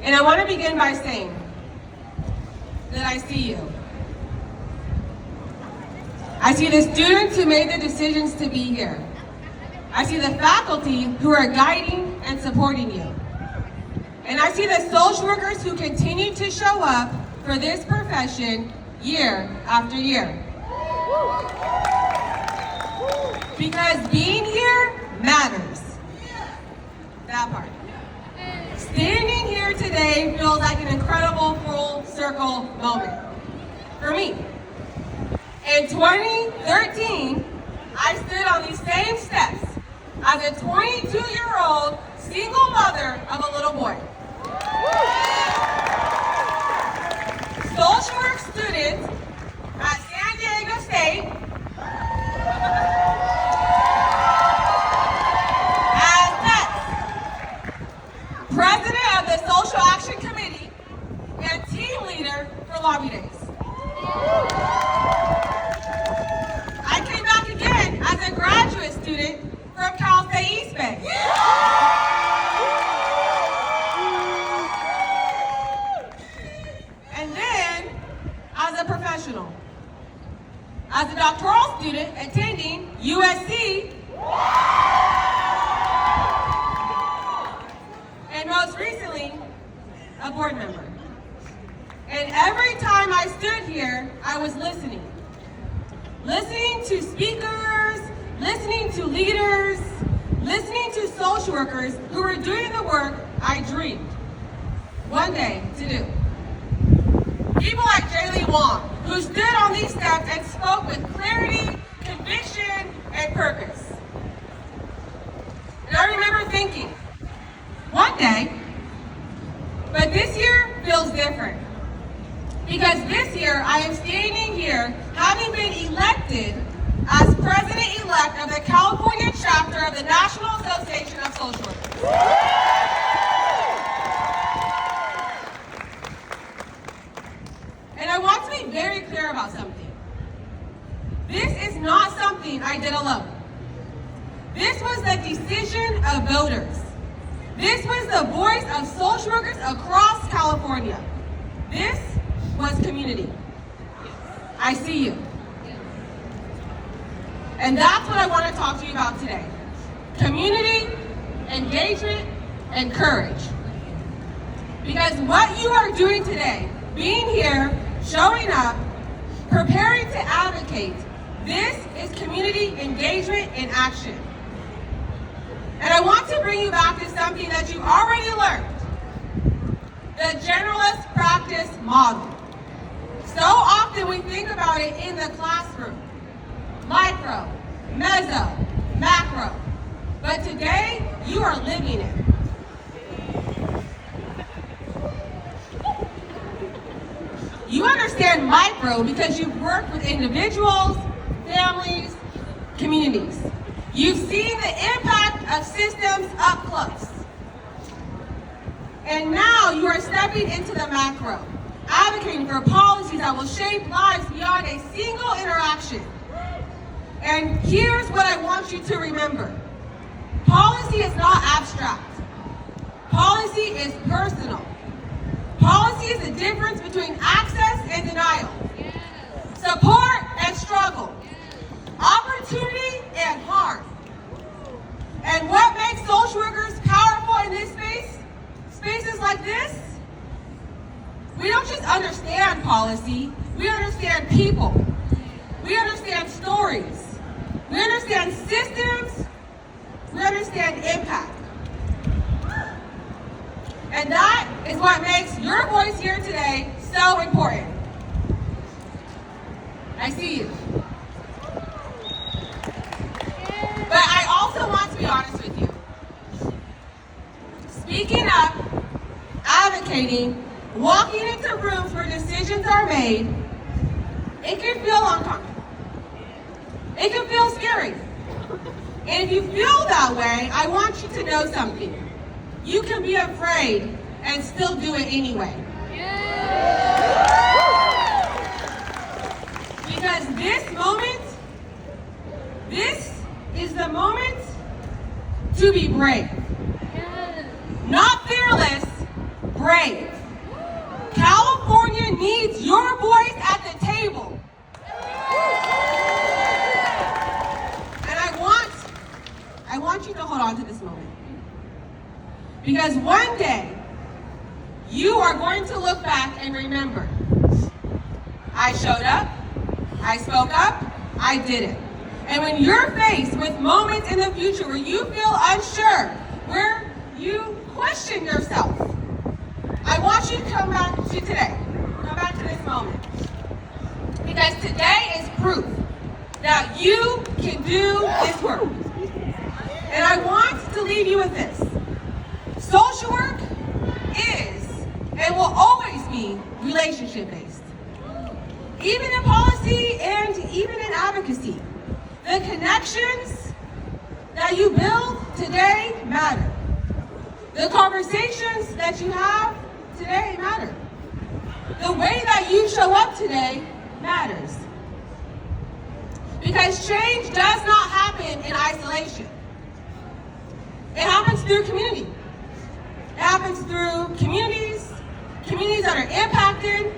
And I want to begin by saying that I see you. I see the students who made the decisions to be here. I see the faculty who are guiding and supporting you. And I see the social workers who continue to show up for this profession year after year. Because being here matters. That part. Standing here today feels like an incredible full circle moment for me. In 2013, I stood on these same steps as a 22-year-old single mother of a little boy. Social work student at San Diego State as next president of the Social Action Committee and team leader for Lobby Days. I came back again as a graduate student from Cal State East Bay. And then as a professional, as a doctoral student attending USC, and most recently, a board member. And every time I stood here, I was listening. Listening to speakers, listening to leaders, listening to social workers who were doing the work I dreamed one day to do. People like Jaylee Wong, who stood on these steps and spoke with clarity, conviction, and purpose. And I remember thinking, one day, but this year feels different. Because this year, I am standing here having been elected as president-elect of the California chapter of the National Association of Social Workers. And I want to be very clear about something. This is not something I did alone. This was the decision of voters. This was the voice of social workers across California. This was community. I see you. And that's what I want to talk to you about today. Community, engagement, and courage. Because what you are doing today, being here, showing up, preparing to advocate, this is community engagement in action. And I want to bring you back to something that you already learned. The generalist practice model. So often we think about it in the classroom. Micro, meso, macro. But today, you are living it. You understand micro because you've worked with individuals, families, communities. You've seen the impact of systems up close. And now you are stepping into the macro, advocating for policies that will shape lives beyond a single interaction. And here's what I want you to remember. Policy is not abstract. Policy is personal. Policy is the difference between access and denial, support and struggle, opportunity and harm. And what makes social workers powerful in this space, spaces like this? We don't just understand policy, we understand people. We understand stories. We understand systems. We understand impact. And that is what makes your voice here today so important. I see you. But I also want to be honest with you. Speaking up, advocating, walking into rooms where decisions are made, it can feel uncomfortable. It can feel scary. And if you feel that way, I want you to know something. You can be afraid and still do it anyway. Because this is the moment to be brave. Not fearless, brave. Association needs your voice at the table. And I want you to hold on to this moment. Because one day, you are going to look back and remember, I showed up, I spoke up, I did it. And when you're faced with moments in the future where you feel unsure, where you question yourself, I want you to come back to today. Come back to this moment. Because today is proof that you can do this work. And I want to leave you with this. Social work is and will always be relationship-based. Even in policy and even in advocacy, the connections that you build today matter. The conversations that you have today matter. The way that you show up today matters. Because change does not happen in isolation. It happens through community. It happens through communities that are impacted,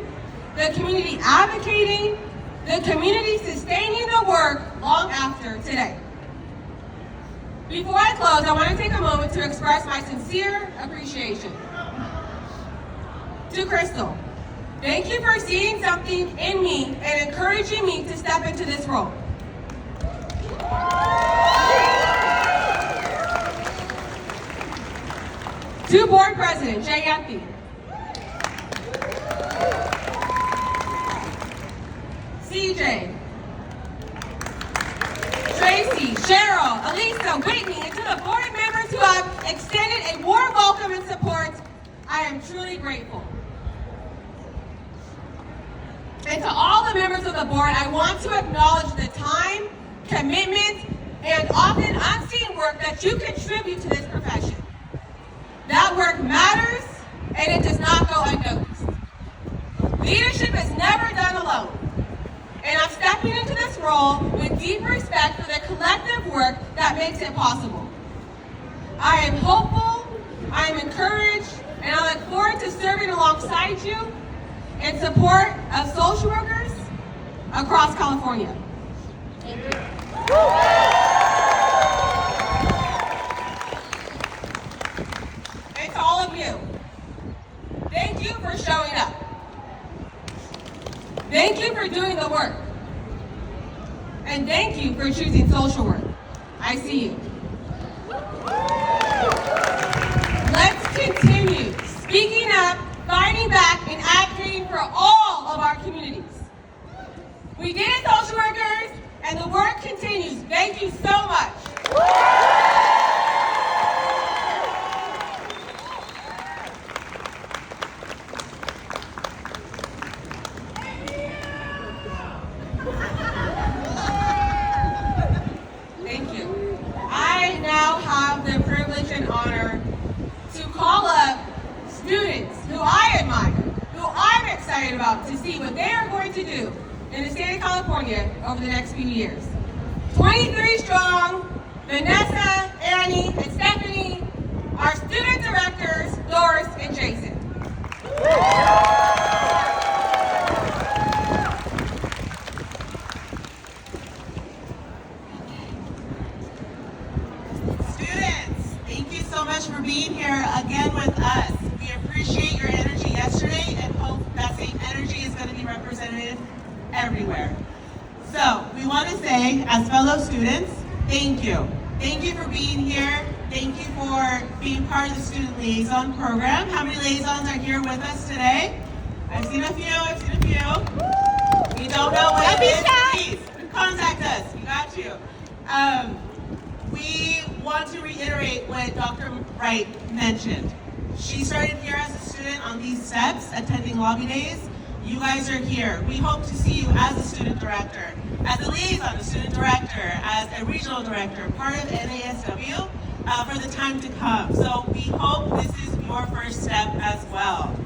the community advocating, the community sustaining the work long after today. Before I close, I want to take a moment to express my sincere appreciation. To Crystal, thank you for seeing something in me and encouraging me to step into this role. To Board President Jay Anthony, CJ, Tracy, Cheryl, Elisa, Whitney, and to the board members who have extended a warm welcome and support, I am truly grateful. And to all the members of the board, I want to acknowledge the time, commitment, and often unseen work that you contribute to this profession. That work matters, and it does not go unnoticed. Leadership is never done alone. And I'm stepping into this role with deep respect for the collective work that makes it possible. I am hopeful, I am encouraged, and I look forward to serving alongside you in support of social workers across California. Thank you. And to all of you, thank you for showing up. Thank you for doing the work. And thank you for choosing social work. I see you. Let's continue speaking up, fighting back, and advocating for all of our communities. We did it, social workers, and the work continues. Thank you so much. Thank you. I now have the privilege and honor to call up students who I admire, who I'm excited about to see what they are going to do in the state of California over the next few years. 23 strong, Vanessa, Annie, and Stephanie, our student directors, Doris and Jason. Students, thank you so much for being here again with us. We appreciate your energy yesterday and hope that same energy is going to be represented everywhere. So we want to say, as fellow students, thank you. Thank you for being here. Thank you for being part of the Student Liaison Program. How many liaisons are here with us today? I've seen a few, We don't know what it is, please contact us. We got you. We want to reiterate what Dr. Wright mentioned. She started here as a student on these steps, attending lobby days. You guys are here. We hope to see you as a student director, as a liaison, a student director, as a regional director, part of NASW for the time to come. So we hope this is your first step as well.